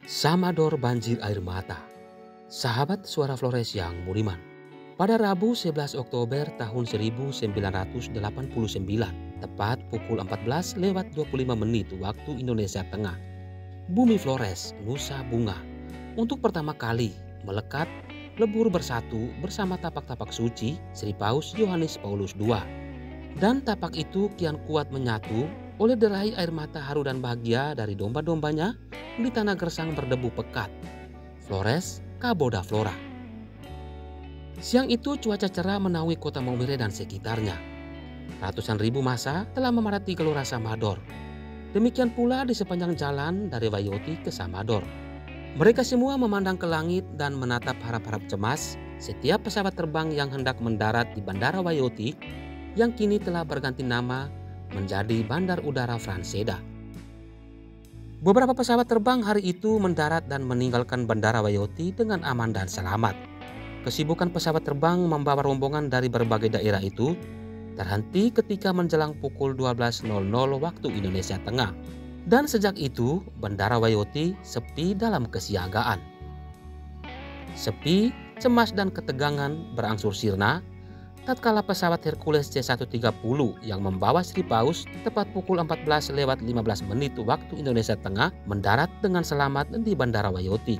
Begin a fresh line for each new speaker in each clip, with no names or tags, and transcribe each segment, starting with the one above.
Samador banjir air mata. Sahabat Suara Flores yang budiman. Pada Rabu 11 Oktober tahun 1989, tepat pukul 14:25 waktu Indonesia Tengah, bumi Flores, Nusa Bunga, untuk pertama kali melekat lebur bersatu bersama tapak-tapak suci Sri Paus Yohanes Paulus II. Dan tapak itu kian kuat menyatu oleh derai air mata haru dan bahagia dari domba-dombanya di tanah gersang berdebu pekat, Flores, Cabo da Flora. Siang itu cuaca cerah menaungi kota Maumere dan sekitarnya. Ratusan ribu massa telah memadati Gelora Samador. Demikian pula di sepanjang jalan dari Waioti ke Samador. Mereka semua memandang ke langit dan menatap harap-harap cemas setiap pesawat terbang yang hendak mendarat di Bandara Waioti yang kini telah berganti nama menjadi Bandar Udara Franseda. Beberapa pesawat terbang hari itu mendarat dan meninggalkan Bandara Waioti dengan aman dan selamat. Kesibukan pesawat terbang membawa rombongan dari berbagai daerah itu terhenti ketika menjelang pukul 12.00 waktu Indonesia Tengah. Dan sejak itu Bandara Waioti sepi dalam kesiagaan. Sepi, cemas dan ketegangan berangsur sirna tatkala pesawat Hercules C-130 yang membawa Sri Paus tepat pukul 14:15 waktu Indonesia Tengah mendarat dengan selamat di Bandara Waioti.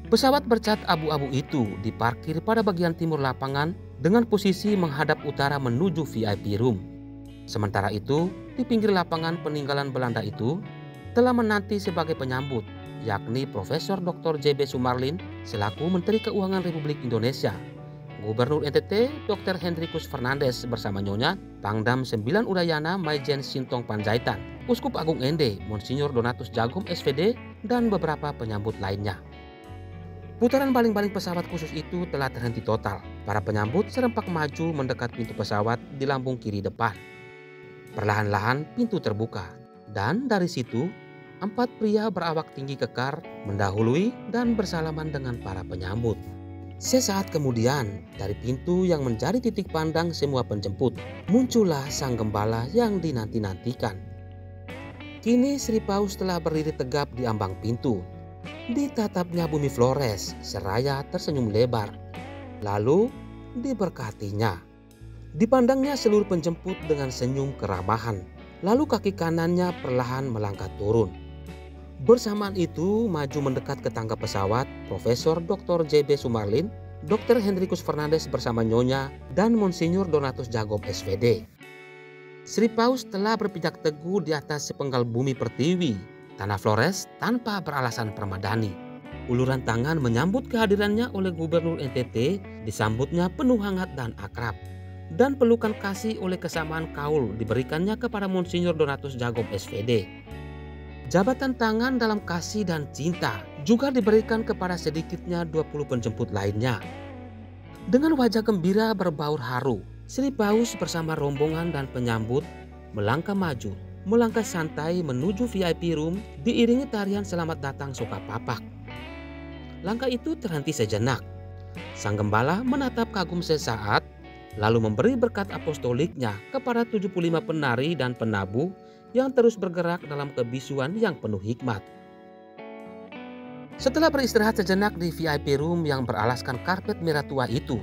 Pesawat bercat abu-abu itu diparkir pada bagian timur lapangan dengan posisi menghadap utara menuju VIP room. Sementara itu, di pinggir lapangan peninggalan Belanda itu telah menanti sebagai penyambut, yakni Profesor Dr. J.B. Sumarlin selaku Menteri Keuangan Republik Indonesia, Gubernur NTT Dr. Hendrikus Fernandes bersama Nyonya Pangdam 9 Udayana Maijen Sintong Panjaitan, Uskup Agung Ende Monsinyur Donatus Jagom SVD, dan beberapa penyambut lainnya. Putaran baling-baling pesawat khusus itu telah terhenti total. Para penyambut serempak maju mendekat pintu pesawat di lambung kiri depan. Perlahan-lahan pintu terbuka, dan dari situ 4 pria berawak tinggi kekar mendahului dan bersalaman dengan para penyambut. Sesaat kemudian, dari pintu yang menjadi titik pandang semua penjemput, muncullah sang gembala yang dinanti-nantikan. Kini Sri Paus telah berdiri tegap di ambang pintu. Ditatapnya bumi Flores seraya tersenyum lebar. Lalu diberkatinya. Dipandangnya seluruh penjemput dengan senyum keramahan. Lalu kaki kanannya perlahan melangkah turun. Bersamaan itu maju mendekat ke tangga pesawat Profesor Dr. J.B. Sumarlin, Dr. Hendrikus Fernandes bersama Nyonya, dan Monsinyur Donatus Jagom SVD. Sri Paus telah berpijak teguh di atas sepenggal bumi pertiwi, tanah Flores tanpa beralasan permadani. Uluran tangan menyambut kehadirannya oleh Gubernur NTT disambutnya penuh hangat dan akrab. Dan pelukan kasih oleh kesamaan kaul diberikannya kepada Monsinyur Donatus Jagom SVD. Jabatan tangan dalam kasih dan cinta juga diberikan kepada sedikitnya 20 penjemput lainnya. Dengan wajah gembira berbaur haru, Sri Paus bersama rombongan dan penyambut melangkah maju, melangkah santai menuju VIP room diiringi tarian selamat datang soka papak. Langkah itu terhenti sejenak. Sang gembala menatap kagum sesaat, lalu memberi berkat apostoliknya kepada 75 penari dan penabuh yang terus bergerak dalam kebisuan yang penuh hikmat. Setelah beristirahat sejenak di VIP room yang beralaskan karpet merah tua itu,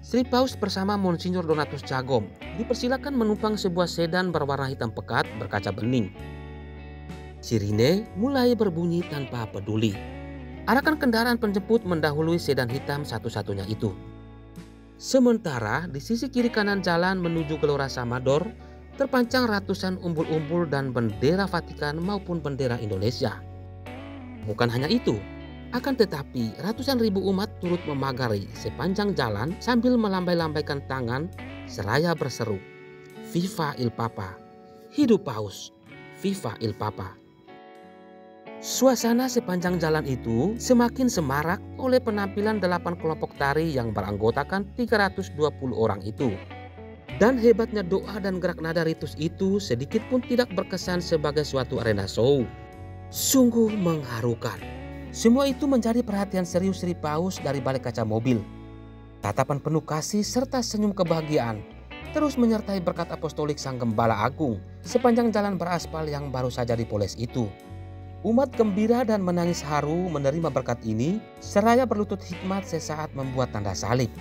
Sri Paus bersama Monsinyur Donatus Jagom dipersilakan menumpang sebuah sedan berwarna hitam pekat berkaca bening. Sirine mulai berbunyi tanpa peduli. Arakan kendaraan penjemput mendahului sedan hitam satu-satunya itu. Sementara di sisi kiri kanan jalan menuju Gelora Samador terpancang ratusan umbul-umbul dan bendera Vatikan maupun bendera Indonesia. Bukan hanya itu, akan tetapi ratusan ribu umat turut memagari sepanjang jalan sambil melambai-lambaikan tangan seraya berseru, "Viva il Papa! Hidup Paus! Viva il Papa!" Suasana sepanjang jalan itu semakin semarak oleh penampilan 8 kelompok tari yang beranggotakan 320 orang itu. Dan hebatnya doa dan gerak nada ritus itu sedikit pun tidak berkesan sebagai suatu arena show. Sungguh mengharukan. Semua itu menjadi perhatian serius Sri Paus dari balik kaca mobil. Tatapan penuh kasih serta senyum kebahagiaan terus menyertai berkat apostolik sang gembala agung sepanjang jalan beraspal yang baru saja dipoles itu. Umat gembira dan menangis haru menerima berkat ini, seraya berlutut hikmat sesaat membuat tanda salib.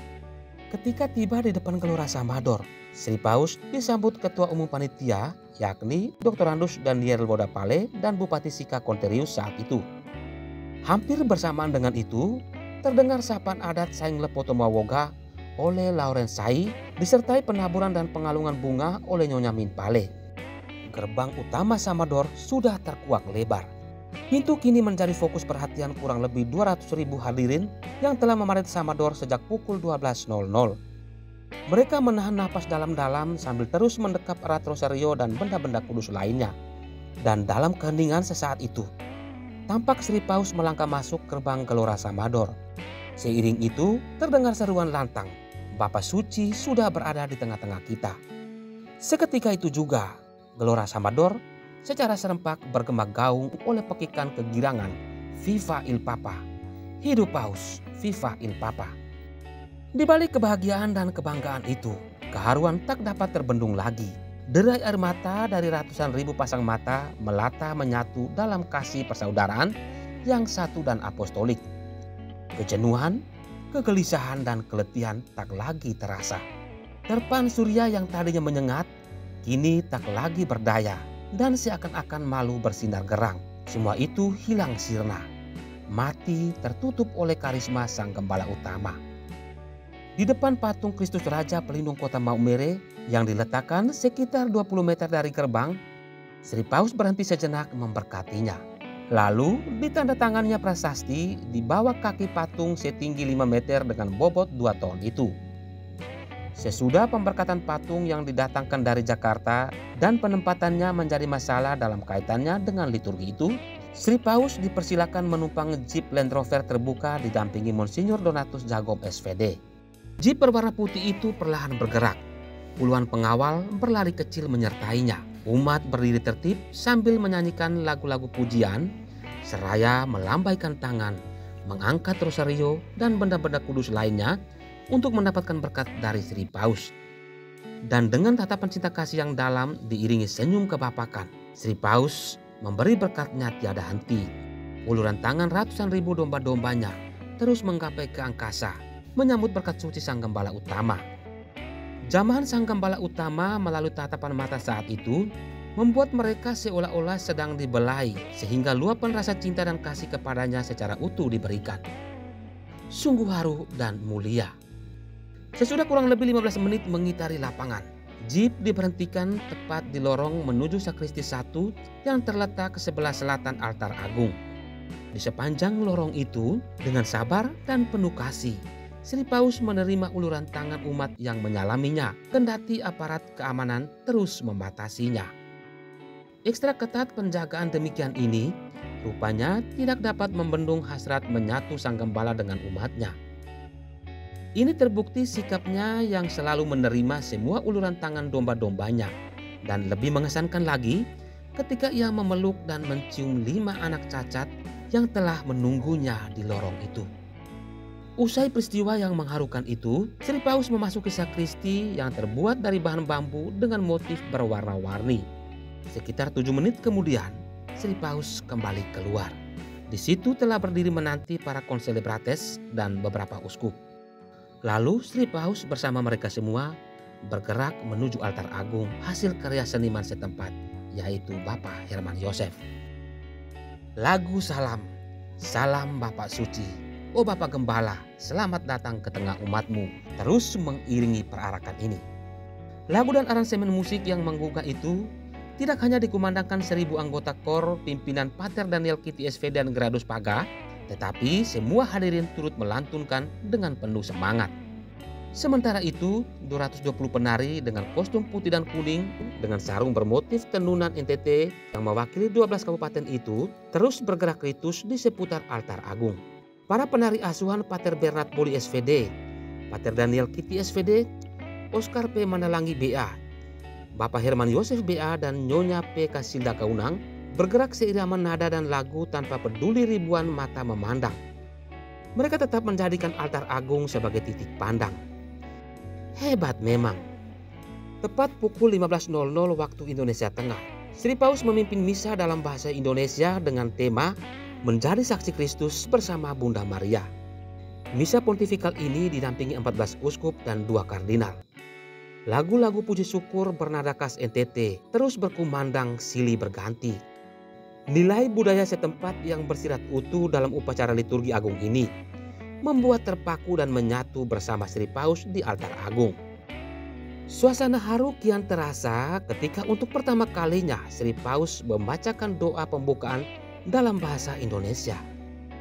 Ketika tiba di depan Gelora Samador, Sri Paus disambut Ketua Umum Panitia, yakni Dr. Andus Daniel Bodapale dan Bupati Sika Konterius saat itu. Hampir bersamaan dengan itu, terdengar sapaan adat Saing Lepoto Mawoga oleh Lauren Sai, disertai penaburan dan pengalungan bunga oleh Nyonya Min Pale. Gerbang utama Samador sudah terkuak lebar. Pintu kini menjadi fokus perhatian kurang lebih 200.000 hadirin yang telah memadati Samador sejak pukul 12.00. Mereka menahan napas dalam-dalam sambil terus mendekap erat rosario dan benda-benda kudus lainnya. Dan dalam keheningan sesaat itu, tampak Sri Paus melangkah masuk gerbang Gelora Samador. Seiring itu terdengar seruan lantang, Bapa Suci sudah berada di tengah-tengah kita. Seketika itu juga, Gelora Samador secara serempak bergema gaung oleh pekikan kegirangan, Viva il Papa, hidup Paus, Viva il Papa. Di balik kebahagiaan dan kebanggaan itu, keharuan tak dapat terbendung lagi. Derai air mata dari ratusan ribu pasang mata melata menyatu dalam kasih persaudaraan yang satu dan apostolik. Kejenuhan, kegelisahan dan keletihan tak lagi terasa. Terpan surya yang tadinya menyengat, kini tak lagi berdaya dan seakan-akan malu bersinar gerang. Semua itu hilang sirna, mati tertutup oleh karisma Sang Gembala Utama. Di depan patung Kristus Raja Pelindung Kota Maumere yang diletakkan sekitar 20 meter dari gerbang, Sri Paus berhenti sejenak memberkatinya. Lalu ditandatangannya prasasti di bawah kaki patung setinggi 5 meter dengan bobot 2 ton itu. Sesudah pemberkatan patung yang didatangkan dari Jakarta dan penempatannya menjadi masalah dalam kaitannya dengan liturgi itu, Sri Paus dipersilakan menumpang Jeep Land Rover terbuka didampingi Monsinyur Donatus Jagob SVD. Jeep berwarna putih itu perlahan bergerak. Puluhan pengawal berlari kecil menyertainya. Umat berdiri tertib sambil menyanyikan lagu-lagu pujian, seraya melambaikan tangan, mengangkat rosario dan benda-benda kudus lainnya untuk mendapatkan berkat dari Sri Paus. Dan dengan tatapan cinta kasih yang dalam diiringi senyum kebapakan, Sri Paus memberi berkatnya tiada henti. Uluran tangan ratusan ribu domba-dombanya terus menggapai ke angkasa, menyambut berkat suci Sang Gembala Utama. Jamahan Sang Gembala Utama melalui tatapan mata saat itu membuat mereka seolah-olah sedang dibelai, sehingga luapan rasa cinta dan kasih kepadanya secara utuh diberikan. Sungguh haru dan mulia. Sesudah kurang lebih 15 menit mengitari lapangan, Jeep diberhentikan tepat di lorong menuju sakristi 1 yang terletak ke sebelah selatan altar agung. Di sepanjang lorong itu, dengan sabar dan penuh kasih, Sri Paus menerima uluran tangan umat yang menyalaminya, kendati aparat keamanan terus membatasinya. Ekstra ketat penjagaan demikian ini rupanya tidak dapat membendung hasrat menyatu Sang Gembala dengan umatnya. Ini terbukti sikapnya yang selalu menerima semua uluran tangan domba-dombanya, dan lebih mengesankan lagi ketika ia memeluk dan mencium 5 anak cacat yang telah menunggunya di lorong itu. Usai peristiwa yang mengharukan itu, Sri Paus memasuki sakristi yang terbuat dari bahan bambu dengan motif berwarna-warni. Sekitar 7 menit kemudian, Sri Paus kembali keluar. Di situ telah berdiri menanti para konselebrates dan beberapa uskup. Lalu Sri Paus bersama mereka semua bergerak menuju altar agung hasil karya seniman setempat, yaitu Bapak Herman Yosef. Lagu salam, salam Bapak Suci, oh Bapak Gembala, selamat datang ke tengah umatmu, terus mengiringi perarakan ini. Lagu dan aransemen musik yang menggugah itu tidak hanya dikumandangkan 1.000 anggota KOR pimpinan Pater Daniel Kitti SVD dan Gradus Paga, tetapi semua hadirin turut melantunkan dengan penuh semangat. Sementara itu, 220 penari dengan kostum putih dan kuning dengan sarung bermotif tenunan NTT yang mewakili 12 kabupaten itu terus bergerak ritus di seputar altar agung. Para penari asuhan Pater Bernard Boli SVD, Pater Daniel Kitti SVD, Oscar P. Mandalangi BA, Bapak Herman Yosef BA dan Nyonya P. Kasilda Kaunang bergerak seirama nada dan lagu tanpa peduli ribuan mata memandang. Mereka tetap menjadikan altar agung sebagai titik pandang. Hebat memang. Tepat pukul 15.00 waktu Indonesia Tengah, Sri Paus memimpin misa dalam bahasa Indonesia dengan tema Menjadi Saksi Kristus bersama Bunda Maria. Misa pontifikal ini didampingi 14 uskup dan 2 kardinal. Lagu-lagu puji syukur bernada khas NTT terus berkumandang silih berganti. Nilai budaya setempat yang bersifat utuh dalam upacara liturgi agung ini membuat terpaku dan menyatu bersama Sri Paus di altar agung. Suasana haru kian terasa ketika untuk pertama kalinya Sri Paus membacakan doa pembukaan dalam bahasa Indonesia.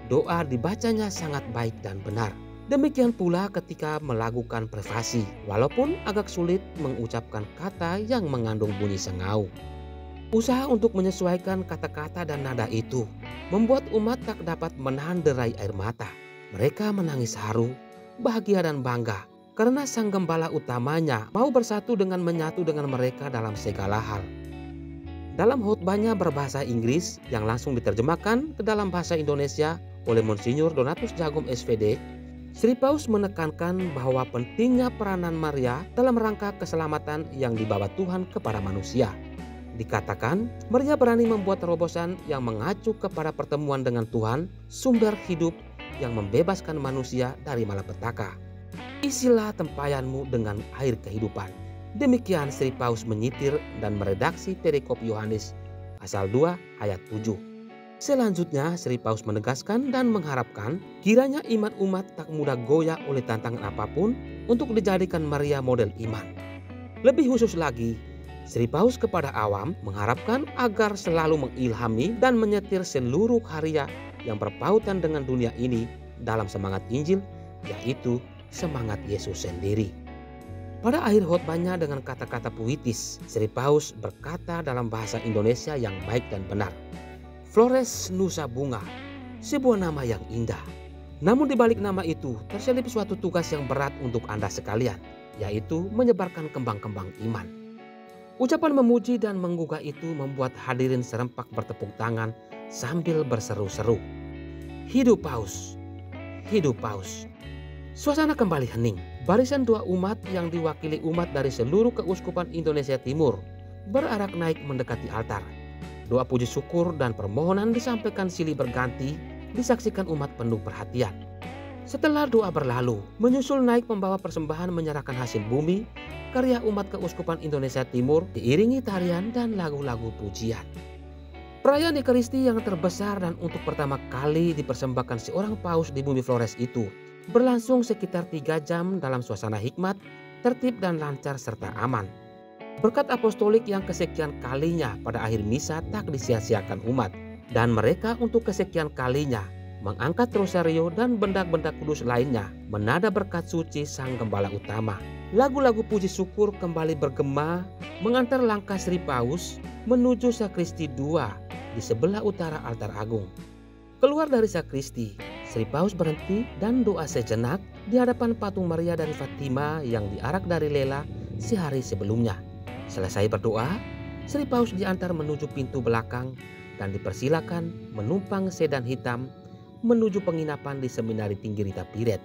Doa dibacanya sangat baik dan benar. Demikian pula ketika melakukan prefasi, walaupun agak sulit mengucapkan kata yang mengandung bunyi sengau. Usaha untuk menyesuaikan kata-kata dan nada itu membuat umat tak dapat menahan derai air mata. Mereka menangis haru, bahagia dan bangga karena sang gembala utamanya mau bersatu dengan menyatu dengan mereka dalam segala hal. Dalam khotbahnya berbahasa Inggris yang langsung diterjemahkan ke dalam bahasa Indonesia oleh Monsinyur Donatus Jagom SVD, Sri Paus menekankan bahwa pentingnya peranan Maria dalam rangka keselamatan yang dibawa Tuhan kepada manusia. Dikatakan, Maria berani membuat terobosan yang mengacu kepada pertemuan dengan Tuhan, sumber hidup yang membebaskan manusia dari malapetaka. Isilah tempayanmu dengan air kehidupan. Demikian Sri Paus menyitir dan meredaksi perikop Yohanes pasal 2 ayat 7. Selanjutnya Sri Paus menegaskan dan mengharapkan kiranya iman umat tak mudah goyah oleh tantangan apapun untuk dijadikan Maria model iman. Lebih khusus lagi, Sri Paus kepada awam mengharapkan agar selalu mengilhami dan menyetir seluruh karya yang berpautan dengan dunia ini dalam semangat Injil, yaitu semangat Yesus sendiri. Pada akhir khotbahnya dengan kata-kata puitis, Sri Paus berkata dalam bahasa Indonesia yang baik dan benar, Flores Nusa Bunga, sebuah nama yang indah. Namun di balik nama itu terselip suatu tugas yang berat untuk Anda sekalian, yaitu menyebarkan kembang-kembang iman. Ucapan memuji dan menggugah itu membuat hadirin serempak bertepuk tangan sambil berseru-seru. Hidup Paus, hidup Paus. Suasana kembali hening. Barisan doa umat yang diwakili umat dari seluruh keuskupan Indonesia Timur berarak naik mendekati altar. Doa puji syukur dan permohonan disampaikan silih berganti, disaksikan umat penuh perhatian. Setelah doa berlalu, menyusul naik membawa persembahan menyerahkan hasil bumi, karya umat keuskupan Indonesia Timur diiringi tarian dan lagu-lagu pujian. Perayaan Ekaristi yang terbesar dan untuk pertama kali dipersembahkan seorang paus di bumi Flores itu berlangsung sekitar 3 jam dalam suasana hikmat, tertib dan lancar serta aman. Berkat apostolik yang kesekian kalinya pada akhir misa tak disia-siakan umat, dan mereka untuk kesekian kalinya mengangkat rosario dan benda-benda kudus lainnya menada berkat suci sang gembala utama. Lagu-lagu puji syukur kembali bergema mengantar langkah Sri Paus menuju sakristi 2 di sebelah utara altar agung. Keluar dari sakristi, Sri Paus berhenti dan doa sejenak di hadapan patung Maria dari Fatima yang diarak dari Lela sehari sebelumnya. Selesai berdoa, Sri Paus diantar menuju pintu belakang dan dipersilakan menumpang sedan hitam menuju penginapan di Seminari Tinggi Rita Piret.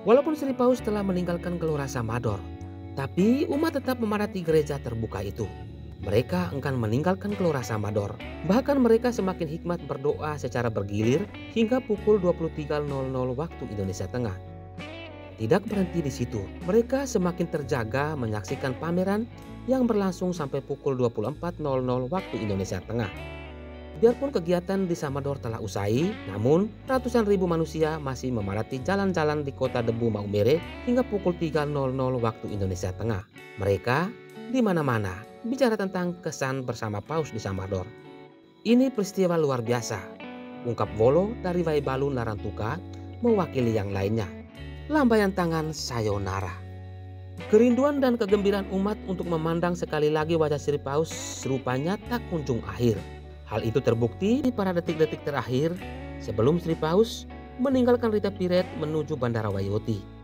Walaupun Sri Paus telah meninggalkan Gelora Samador, tapi umat tetap memadati gereja terbuka itu. Mereka enggan meninggalkan Gelora Samador. Bahkan mereka semakin hikmat berdoa secara bergilir hingga pukul 23.00 waktu Indonesia Tengah. Tidak berhenti di situ, mereka semakin terjaga menyaksikan pameran yang berlangsung sampai pukul 24.00 waktu Indonesia Tengah. Biarpun kegiatan di Samador telah usai, namun ratusan ribu manusia masih memadati jalan-jalan di kota debu Maumere hingga pukul 3.00 waktu Indonesia Tengah. Mereka di mana-mana bicara tentang kesan bersama Paus di Samador. Ini peristiwa luar biasa, ungkap Wolo dari Waibalun Larantuka mewakili yang lainnya. Lambaian tangan sayonara. Kerinduan dan kegembiraan umat untuk memandang sekali lagi wajah Sri Paus rupanya tak kunjung akhir. Hal itu terbukti pada detik-detik terakhir sebelum Sri Paus meninggalkan Rita Piret menuju Bandara Wayoti.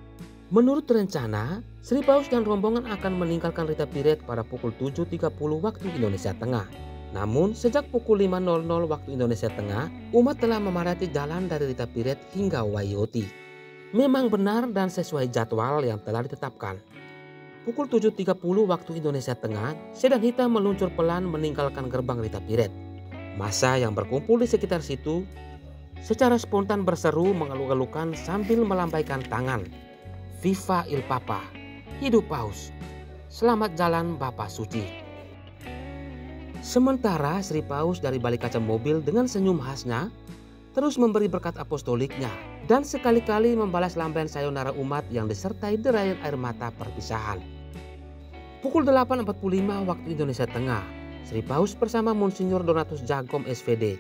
Menurut rencana, Sri Paus dan rombongan akan meninggalkan Rita Piret pada pukul 7.30 waktu Indonesia Tengah. Namun sejak pukul 5.00 waktu Indonesia Tengah, umat telah memadati jalan dari Rita Piret hingga Wayoti. Memang benar dan sesuai jadwal yang telah ditetapkan. Pukul 7.30 waktu Indonesia Tengah, sedan hitam meluncur pelan meninggalkan gerbang Rita Piret. Massa yang berkumpul di sekitar situ secara spontan berseru mengeluh-elukan sambil melambaikan tangan. Viva il Papa, hidup Paus, selamat jalan Bapak Suci. Sementara Sri Paus dari balik kaca mobil dengan senyum khasnya terus memberi berkat apostoliknya dan sekali-kali membalas lambaian sayonara umat yang disertai derayan air mata perpisahan. Pukul 8.45 waktu Indonesia Tengah, Sri Paus bersama Monsinyur Donatus Jagom SVD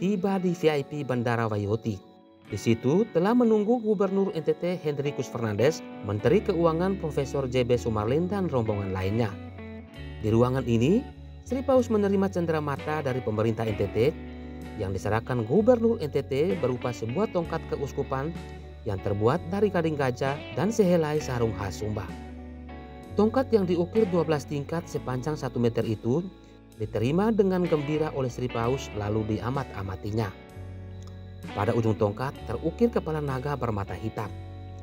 tiba di VIP Bandara Waioti. Di situ telah menunggu Gubernur NTT Hendrikus Fernandes, Menteri Keuangan Profesor JB Sumarlin dan rombongan lainnya. Di ruangan ini, Sri Paus menerima cenderamata dari pemerintah NTT yang diserahkan Gubernur NTT berupa sebuah tongkat keuskupan yang terbuat dari gading gajah dan sehelai sarung khas Sumba. Tongkat yang diukir 12 tingkat sepanjang 1 meter itu diterima dengan gembira oleh Sri Paus lalu diamat-amatinya. Pada ujung tongkat terukir kepala naga bermata hitam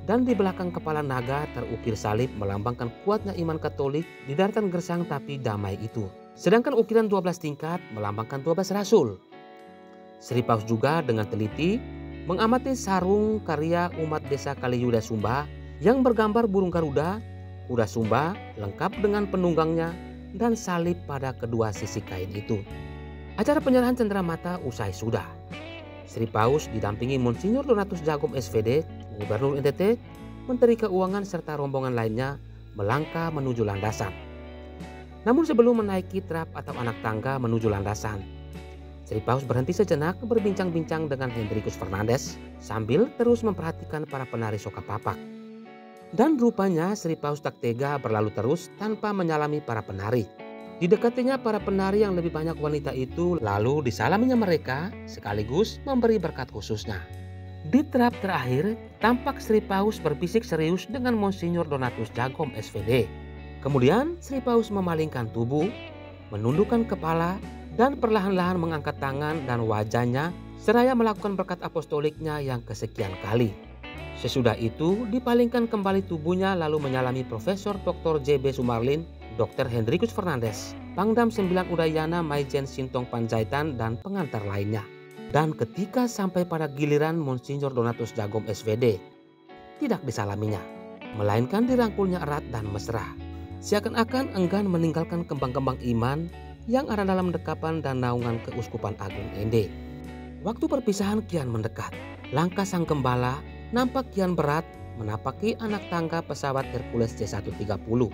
dan di belakang kepala naga terukir salib melambangkan kuatnya iman Katolik di daratan gersang tapi damai itu. Sedangkan ukiran 12 tingkat melambangkan 12 rasul. Sri Paus juga dengan teliti mengamati sarung karya umat desa Kaliyuda Sumba yang bergambar burung Garuda, kuda Sumba lengkap dengan penunggangnya dan salib pada kedua sisi kain itu. Acara penyerahan cenderamata usai sudah. Sri Paus didampingi Monsinyur Donatus Jagom SVD, Gubernur NTT, Menteri Keuangan serta rombongan lainnya melangkah menuju landasan. Namun sebelum menaiki trap atau anak tangga menuju landasan, Sri Paus berhenti sejenak berbincang-bincang dengan Hendrikus Fernandes sambil terus memperhatikan para penari soka papak. Dan rupanya Sri Paus tak tega berlalu terus tanpa menyalami para penari. Didekatinya para penari yang lebih banyak wanita itu lalu disalaminya mereka sekaligus memberi berkat khususnya. Di trap terakhir tampak Sri Paus berbisik serius dengan Monsinyur Donatus Jagom SVD. Kemudian Sri Paus memalingkan tubuh, menundukkan kepala dan perlahan-lahan mengangkat tangan dan wajahnya seraya melakukan berkat apostoliknya yang kesekian kali. Sesudah itu dipalingkan kembali tubuhnya lalu menyalami Profesor Dr. JB Sumarlin, Dr. Hendrikus Fernandes, Pangdam 9 Udayana Maijen Sintong Panjaitan dan pengantar lainnya. Dan ketika sampai pada giliran Monsinyur Donatus Jagom SVD, tidak disalaminya, melainkan dirangkulnya erat dan mesra. Seakan-akan enggan meninggalkan kembang-kembang iman yang ada dalam dekapan dan naungan Keuskupan Agung Ende. Waktu perpisahan kian mendekat. Langkah sang gembala nampak kian berat menapaki anak tangga pesawat Hercules C-130.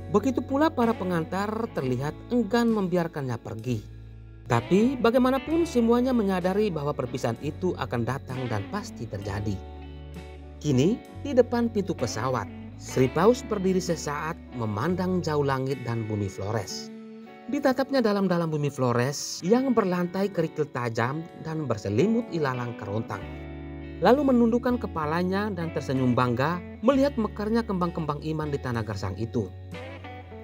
Begitu pula para pengantar terlihat enggan membiarkannya pergi. Tapi bagaimanapun semuanya menyadari bahwa perpisahan itu akan datang dan pasti terjadi. Kini di depan pintu pesawat, Sri Paus berdiri sesaat memandang jauh langit dan bumi Flores. Ditatapnya dalam-dalam bumi Flores yang berlantai kerikil tajam dan berselimut ilalang kerontang. Lalu menundukkan kepalanya dan tersenyum bangga melihat mekarnya kembang-kembang iman di tanah gersang itu.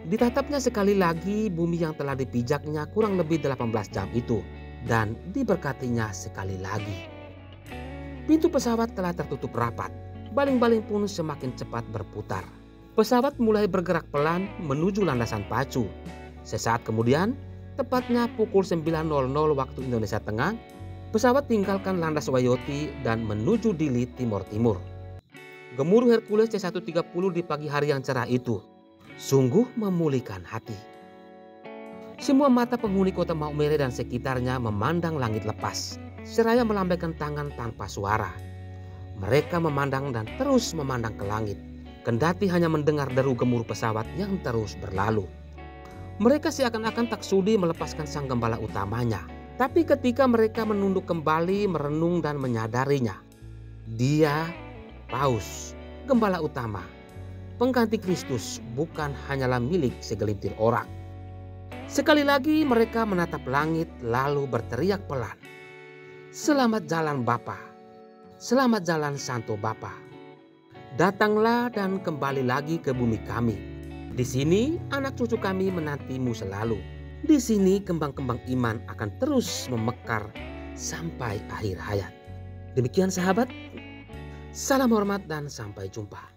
Ditatapnya sekali lagi bumi yang telah dipijaknya kurang lebih 18 jam itu dan diberkatinya sekali lagi. Pintu pesawat telah tertutup rapat, baling-baling pun semakin cepat berputar. Pesawat mulai bergerak pelan menuju landasan pacu. Sesaat kemudian, tepatnya pukul 9.00 waktu Indonesia Tengah, pesawat tinggalkan landas Waioti dan menuju Dili timur-timur. Gemuruh Hercules C-130 di pagi hari yang cerah itu sungguh memulihkan hati. Semua mata penghuni kota Maumere dan sekitarnya memandang langit lepas, seraya melambaikan tangan tanpa suara. Mereka memandang dan terus memandang ke langit, kendati hanya mendengar deru gemuruh pesawat yang terus berlalu. Mereka seakan-akan tak sudi melepaskan sang gembala utamanya. Tapi ketika mereka menunduk kembali merenung dan menyadarinya, dia, Paus, gembala utama, pengganti Kristus bukan hanyalah milik segelintir orang. Sekali lagi mereka menatap langit lalu berteriak pelan, "Selamat jalan Bapa, selamat jalan Santo Bapa. Datanglah dan kembali lagi ke bumi kami. Di sini anak cucu kami menantimu selalu. Di sini kembang-kembang iman akan terus memekar sampai akhir hayat." Demikian sahabat, salam hormat dan sampai jumpa.